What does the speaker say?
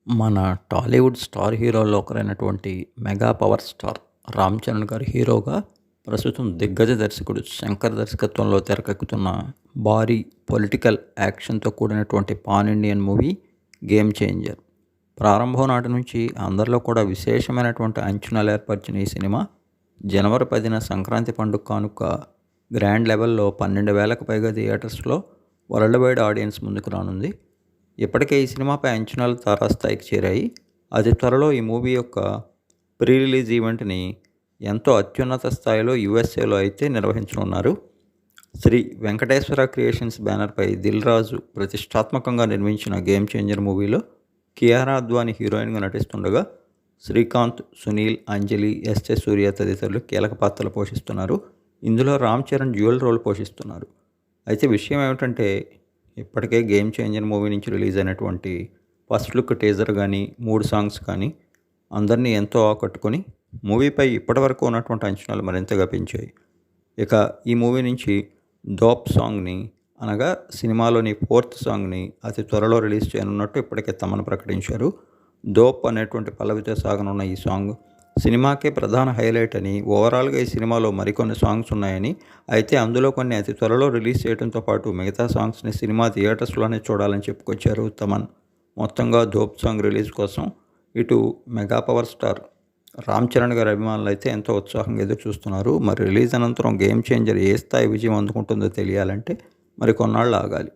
మన టాలీవుడ్ స్టార్ హీరోల్లో ఒకరైనటువంటి mega power star Ram Charan గారి హీరోగా ప్రస్తుతం దిగ్గజ దర్శకుడు శంకర్ దర్శకత్వంలో తెరకెక్కుతున్న భారీ పొలిటికల్ యాక్షన్తో కూడినటువంటి pan Indian movie game changer. ప్రారంభం నాటి నుంచి అందరిలో కూడా విశేషమైనటువంటి అంచనాలు ఏర్పరిచిన ఈ సినిమా జనవరి 10న సంక్రాంతి పండుగ కానుక గ్రాండ్ లెవెల్లో 12,000కు పైగా థియేటర్స్లో వరల్డ్ వైడ్ ఆడియన్స్ ముందుకు రానుంది. ఇప్పటికే ఈ సినిమాపై అంచనాలు తారాస్థాయికి చేరాయి. అతి త్వరలో ఈ మూవీ యొక్క ప్రీ రిలీజ్ ఈవెంట్ని ఎంతో అత్యున్నత స్థాయిలో యుఎస్ఏలో అయితే నిర్వహించనున్నారు. శ్రీ వెంకటేశ్వర క్రియేషన్స్ బ్యానర్పై దిల్ రాజు ప్రతిష్టాత్మకంగా నిర్మించిన గేమ్ చేంజర్ మూవీలో కియారా అద్వానీ హీరోయిన్గా నటిస్తుండగా శ్రీకాంత్, సునీల్, అంజలి, ఎస్జే సూర్య తదితరులు కీలక పాత్రలు పోషిస్తున్నారు. ఇందులో రామ్ చరణ్ డ్యూయల్ రోల్ పోషిస్తున్నారు. అయితే విషయం ఏమిటంటే, ఇప్పటికే గేమ్ చేంజర్ మూవీ నుంచి రిలీజ్ అయినటువంటి ఫస్ట్ లుక్ టీజర్ కానీ 3 సాంగ్స్ కానీ అందరినీ ఎంతో ఆకట్టుకొని మూవీపై ఇప్పటివరకు ఉన్నటువంటి అంచనాలు మరింతగా పెంచాయి. ఇక ఈ మూవీ నుంచి డోప్ సాంగ్ని, అనగా సినిమాలోని 4th సాంగ్ని అతి త్వరలో రిలీజ్ చేయనున్నట్టు ఇప్పటికే తమను ప్రకటించారు. డోప్ అనేటువంటి పల్లవితో సాగనున్న ఈ సాంగ్ సినిమాకే ప్రధాన హైలైట్ అని, ఓవరాల్గా ఈ సినిమాలో మరికొన్ని సాంగ్స్ ఉన్నాయని, అయితే అందులో కొన్ని అతి త్వరలో రిలీజ్ చేయడంతో పాటు మిగతా సాంగ్స్ని సినిమా థియేటర్స్లోనే చూడాలని చెప్పుకొచ్చారు తమన్. మొత్తంగా డోప్ సాంగ్ రిలీజ్ కోసం ఇటు mega power star Ram Charan గారి అభిమానులు అయితే ఎంతో ఉత్సాహంగా ఎదురు చూస్తున్నారు. మరి రిలీజ్ అనంతరం గేమ్ చేంజర్ ఏ స్థాయి విజయం అందుకుంటుందో తెలియాలంటే మరి కొన్నాళ్ళు ఆగాలి.